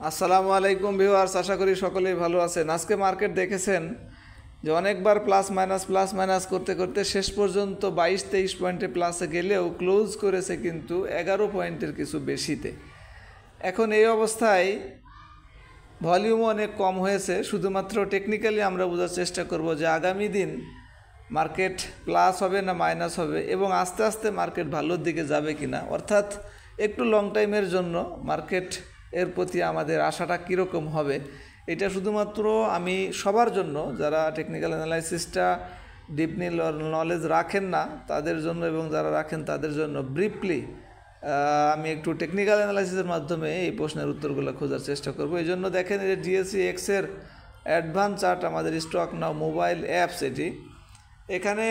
আসসালামু আলাইকুম ভিউয়ার্স, আশা করি সকলেই ভালো আছেন। আজকে মার্কেট দেখেছেন যে অনেকবার প্লাস মাইনাস করতে করতে শেষ পর্যন্ত 22-23 পয়েন্টে প্লাসে গেলেও ক্লোজ করেছে কিন্তু 11 পয়েন্টের কিছু বেশিতে। এখন এই অবস্থায় ভলিউমও অনেক কম হয়েছে। শুধুমাত্র টেকনিক্যালি আমরা বোঝার চেষ্টা করব যে আগামী দিন মার্কেট প্লাস হবে না মাইনাস হবে এবং আস্তে আস্তে মার্কেট ভালোর দিকে যাবে কিনা, অর্থাৎ একটু লং টাইমের জন্য মার্কেট এর প্রতি আমাদের আশাটা কীরকম হবে, এটা শুধুমাত্র আমি সবার জন্য যারা টেকনিক্যাল অ্যানালাইসিসটা ডিপলি নলেজ রাখেন না তাদের জন্য এবং যারা রাখেন তাদের জন্য ব্রিফলি আমি একটু টেকনিক্যাল অ্যানালাইসিসের মাধ্যমে এই প্রশ্নের উত্তরগুলো খোঁজার চেষ্টা করব। এই জন্য দেখেন যে ডিএসই এক্সের অ্যাডভান্স চার্ট আমাদের স্টক নাও মোবাইল অ্যাপস, এখানে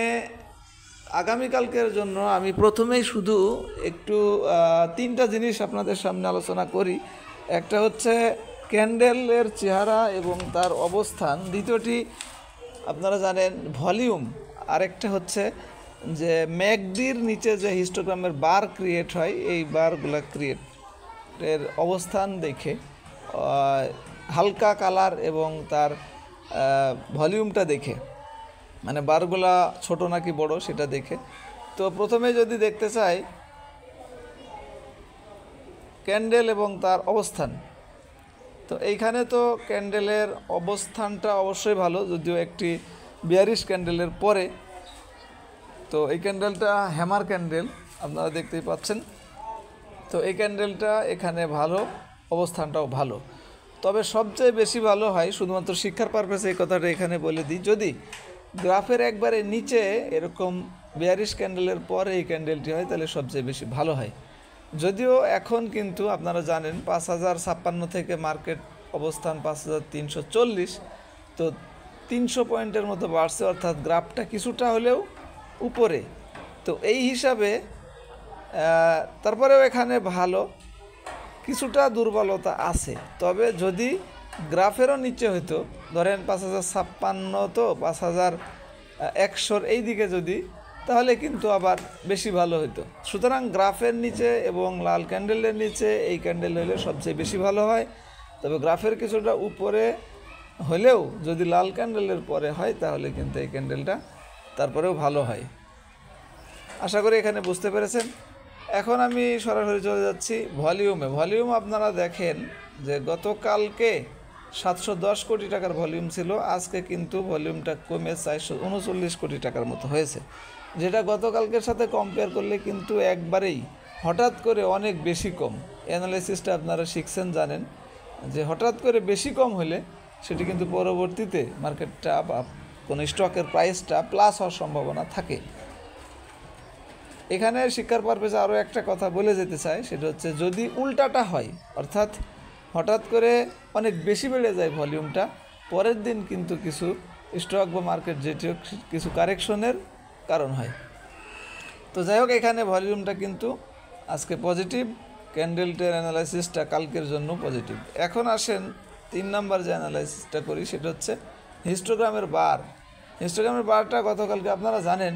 আগামীকালকের জন্য আমি প্রথমেই শুধু একটু তিনটা জিনিস আপনাদের সামনে আলোচনা করি। একটা হচ্ছে ক্যান্ডেলের চেহারা এবং তার অবস্থান, দ্বিতীয়টি আপনারা জানেন ভলিউম, আরেকটা হচ্ছে যে ম্যাকডির নিচে যে হিস্টোগ্রামের বার ক্রিয়েট হয় এই বারগুলা ক্রিয়েটের অবস্থান দেখে হালকা কালার এবং তার ভলিউমটা দেখে, মানে বারগুলা ছোট নাকি বড় সেটা দেখে। তো প্রথমে যদি দেখতে চাই ক্যান্ডেল এবং তার অবস্থান, তো এইখানে তো ক্যান্ডেলের অবস্থানটা অবশ্যই ভালো, যদিও একটি বিয়ারিশ ক্যান্ডেলের পরে। তো এই ক্যান্ডেলটা হ্যামার ক্যান্ডেল আপনারা দেখতেই পাচ্ছেন। তো এই ক্যান্ডেলটা এখানে ভালো, অবস্থানটাও ভালো। তবে সবচেয়ে বেশি ভালো হয়, শুধুমাত্র শিক্ষার পারপাসে এই কথাটা এখানে বলে দিই, যদি গ্রাফের একবারে নিচে এরকম বিয়ারিশ ক্যান্ডেলের পরে এই ক্যান্ডেলটি হয় তাহলে সবচেয়ে বেশি ভালো হয়। যদিও এখন কিন্তু আপনারা জানেন 5056 থেকে মার্কেট অবস্থান 5340, তো 300 পয়েন্টের মতো বাড়ছে, অর্থাৎ গ্রাফটা কিছুটা হলেও উপরে। তো এই হিসাবে তারপরেও এখানে ভালো, কিছুটা দুর্বলতা আছে। তবে যদি গ্রাফেরও নিচে হইতো, ধরেন 5056 তো 5100 এই দিকে যদি, তাহলে কিন্তু আবার বেশি ভালো হতো। সুতরাং গ্রাফের নিচে এবং লাল ক্যান্ডেলের নিচে এই ক্যান্ডেল হলে সবচেয়ে বেশি ভালো হয়। তবে গ্রাফের কিছুটা উপরে হলেও যদি লাল ক্যান্ডেলের পরে হয় তাহলে কিন্তু এই ক্যান্ডেলটা তারপরেও ভালো হয়। আশা করি এখানে বুঝতে পেরেছেন। এখন আমি সরাসরি চলে যাচ্ছি ভলিউমে। ভলিউম আপনারা দেখেন যে গতকালকে 710 কোটি টাকার ভলিউম ছিল, আজকে কিন্তু ভলিউমটা কমে 439 কোটি টাকার মতো হয়েছে, যেটা গতকালকের সাথে কম্পেয়ার করলে কিন্তু একবারেই হঠাৎ করে অনেক বেশি কম। অ্যানালাইসিসটা আপনারা শিখছেন, জানেন যে হঠাৎ করে বেশি কম হলে সেটি কিন্তু পরবর্তীতে মার্কেটটা বা কোনো স্টকের প্রাইসটা প্লাস হওয়ার সম্ভাবনা থাকে। এখানে শিক্ষার পারপাসে আরও একটা কথা বলে যেতে চাই, সেটা হচ্ছে যদি উল্টাটা হয়, অর্থাৎ হঠাৎ করে অনেক বেশি বেড়ে যায় ভলিউমটা, পরের দিন কিন্তু কিছু স্টক বা মার্কেট যেটিও কিছু কারেকশনের কারণ হয়। তো যাই হোক, এখানে ভলিউমটা কিন্তু আজকে পজিটিভ, ক্যান্ডেলটার অ্যানালাইসিসটা কালকের জন্য পজিটিভ। এখন আসেন 3 নাম্বার যে অ্যানালাইসিসটা করি, সেটা হচ্ছে হিস্টোগ্রামের বার। হিস্টোগ্রামের বারটা গতকালকে আপনারা জানেন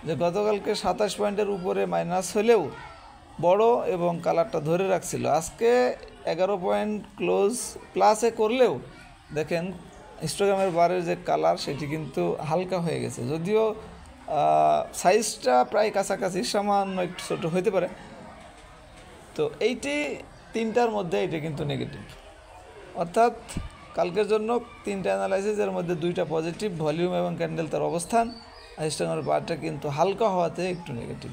যে গতকালকে 27 পয়েন্টের উপরে মাইনাস হলেও বড় এবং কালারটা ধরে রাখছিল। আজকে 11 পয়েন্ট ক্লোজ প্লাসে করলেও দেখেন হিস্টোগ্রামের বারের যে কালার সেটি কিন্তু হালকা হয়ে গেছে, যদিও সাইজটা প্রায় কাছাকাছি, সামান্য একটু ছোটো হতে পারে। তো এইটি তিনটার মধ্যে এটা কিন্তু নেগেটিভ, অর্থাৎ কালকের জন্য 3টা অ্যানালাইসিসের মধ্যে 2টা পজিটিভ, ভলিউম এবং ক্যান্ডেল তার অবস্থান, হিস্টোগ্রামের বারটা কিন্তু হালকা হওয়াতে একটু নেগেটিভ।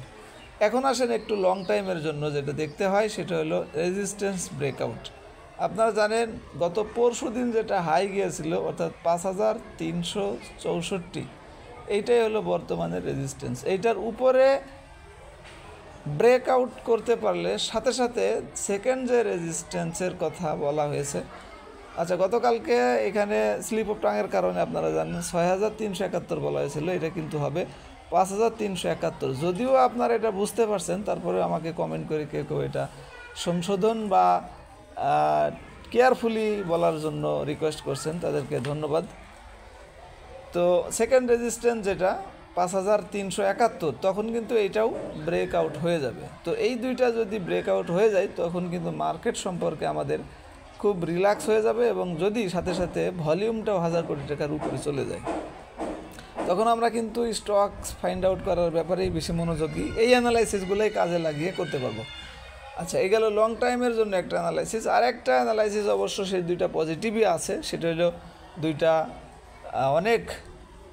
এখন আসেন একটু লং টাইমের জন্য যেটা দেখতে হয় সেটা হলো রেজিস্ট্যান্স ব্রেকআউট। আপনারা জানেন গত পরশু দিন যেটা হাই গিয়েছিল, অর্থাৎ 5364, এইটাই হলো বর্তমানে রেজিস্ট্যান্স। এইটার উপরে ব্রেকআউট করতে পারলে সাথে সাথে সেকেন্ড যে রেজিস্ট্যান্সের কথা বলা হয়েছে, আচ্ছা গতকালকে এখানে স্লিপ অফ টাঙের কারণে আপনারা জানেন 6371 বলা হয়েছিল, এটা কিন্তু হবে 5371। যদিও আপনারা এটা বুঝতে পারছেন, তারপরে আমাকে কমেন্ট করে কেউ এটা সংশোধন বা কেয়ারফুলি বলার জন্য রিকোয়েস্ট করছেন, তাদেরকে ধন্যবাদ। তো সেকেন্ড রেজিস্ট্যান্স যেটা 5371, তখন কিন্তু এইটাও ব্রেকআউট হয়ে যাবে। তো এই দুইটা যদি ব্রেকআউট হয়ে যায় তখন কিন্তু মার্কেট সম্পর্কে আমাদের খুব রিল্যাক্স হয়ে যাবে, এবং যদি সাথে সাথে ভলিউমটাও 1000 কোটি টাকার উপরে চলে যায়, তখন আমরা কিন্তু স্টক ফাইন্ড আউট করার ব্যাপারেই বেশি মনোযোগী, এই অ্যানালাইসিসগুলোই কাজে লাগিয়ে করতে পারবো। আচ্ছা, এই গেল লং টাইমের জন্য একটা অ্যানালাইসিস। আর একটা অ্যানালাইসিস অবশ্য সেই দুইটা পজিটিভই আছে, সেটা হলো দুইটা অনেক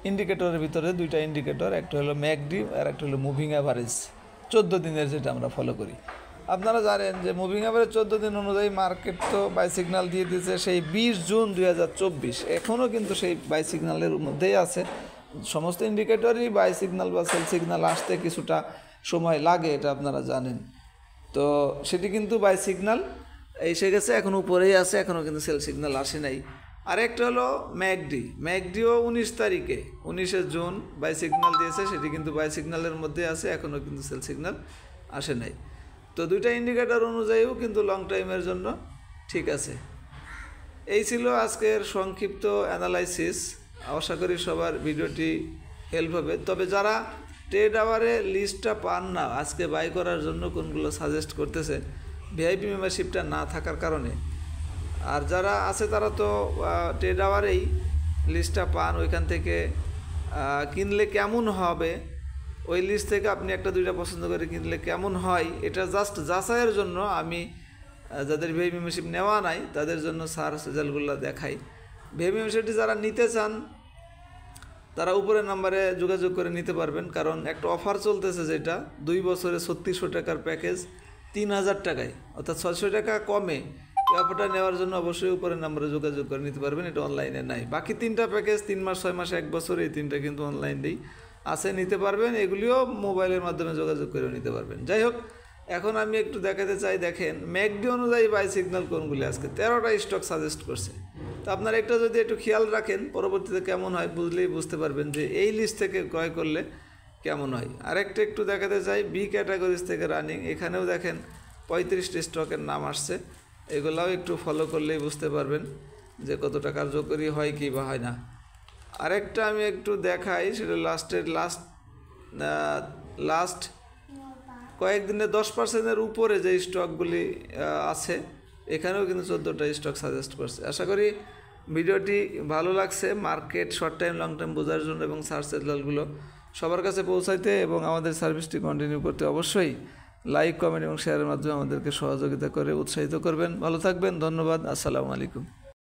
ইন্ডিকেটরের ভিতরে দুইটা ইন্ডিকেটর, একটা হলো ম্যাকডি আর একটা হলো মুভিং অ্যাভারেজ 14 দিনের, যেটা আমরা ফলো করি। আপনারা জানেন যে মুভিং অ্যাভারেজ 14 দিন অনুযায়ী মার্কেট তো বাই সিগন্যাল দিয়ে দিয়েছে সেই 20 জুন 2024, এখনও কিন্তু সেই বাই সিগন্যালের মধ্যেই আছে। সমস্ত ইন্ডিকেটরই বাই সিগন্যাল বা সেল সিগন্যাল আসতে কিছুটা সময় লাগে, এটা আপনারা জানেন। তো সেটি কিন্তু বাই সিগন্যাল এসে গেছে, এখন উপরেই আছে, এখনও কিন্তু সেল সিগন্যাল আসে নাই। আরেকটা হলো ম্যাকডিও 19 তারিখে 19শে জুন বাই সিগন্যাল দিয়েছে, সেটি কিন্তু বাই সিগন্যালের মধ্যে আছে, এখনও কিন্তু সেল সিগন্যাল আসে নাই। তো দুইটা ইন্ডিকেটর অনুযায়ীও কিন্তু লং টাইমের জন্য ঠিক আছে। এই ছিল আজকের সংক্ষিপ্ত অ্যানালাইসিস। আশা করি সবার ভিডিওটি হেল্প হবে। তবে যারা ট্রেড আওয়ারে লিস্টটা পান না, আজকে বাই করার জন্য কোনগুলো সাজেস্ট করতেছে ভিআইপি মেম্বারশিপটা না থাকার কারণে, আর যারা আছে তারা তো ট্রেড আওয়ারেই লিস্টটা পান, ওইখান থেকে কিনলে কেমন হবে, ওই লিস্ট থেকে আপনি একটা দুইটা পছন্দ করে কিনলে কেমন হয়, এটা জাস্ট যাচাইয়ের জন্য আমি যাদের ভিআইপি মেম্বারশিপ নেওয়া নাই তাদের জন্য সার্চ রেজাল্টগুলো দেখাই। ভিআইপি মেম্বারশিপটি যারা নিতে চান তারা উপরের নাম্বারে যোগাযোগ করে নিতে পারবেন, কারণ একটা অফার চলতেছে, যেটা 2 বছরে 3600 টাকার প্যাকেজ 3000 টাকায়, অর্থাৎ 600 টাকা কমে। এই অফারটা নেওয়ার জন্য অবশ্যই উপরের নাম্বারে যোগাযোগ করে নিতে পারবেন, এটা অনলাইনে নাই। বাকি 3টা প্যাকেজ 3 মাস 6 মাস 1 বছর, এই 3টা কিন্তু অনলাইনেই আছে, নিতে পারবেন। এগুলিও মোবাইলের মাধ্যমে যোগাযোগ করে নিতে পারবেন। যাই হোক, এখন আমি একটু দেখাতে চাই, দেখেন ম্যাকডি অনুযায়ী বাই সিগন্যাল কোনগুলি আজকে 13টা স্টক সাজেস্ট করছে। তো আপনারা একটা যদি একটু খেয়াল রাখেন, পরবর্তীতে কেমন হয় বুঝতে পারবেন যে এই লিস্ট থেকে ক্রয় করলে কেমন হয়। আরেকটা একটু দেখাতে চাই বি ক্যাটাগরিজ থেকে রানিং, এখানেও দেখেন 35টি স্টকের নাম আসছে। এগুলাও একটু ফলো করলেই বুঝতে পারবেন যে কতটা কার্যকরী হয় কি বা হয় না। আরেকটা আমি একটু দেখাই, সেটা লাস্ট কয়েকদিনে 10%-এর উপরে যে স্টকগুলি আছে, এখানেও কিন্তু 14টা স্টক সাজেস্ট করছে। আশা করি ভিডিওটি ভালো লাগছে market short time long time বোঝার জন্য, এবং সার্চ রেজাল্টগুলো সবার কাছে পৌঁছাইতে এবং আমাদের সার্ভিসটি কন্টিনিউ করতে অবশ্যই লাইক, কমেন্ট এবং শেয়ারের মাধ্যমে আমাদেরকে সহযোগিতা করে উৎসাহিত করবেন। ভালো থাকবেন, ধন্যবাদ, আসসালামু আলাইকুম।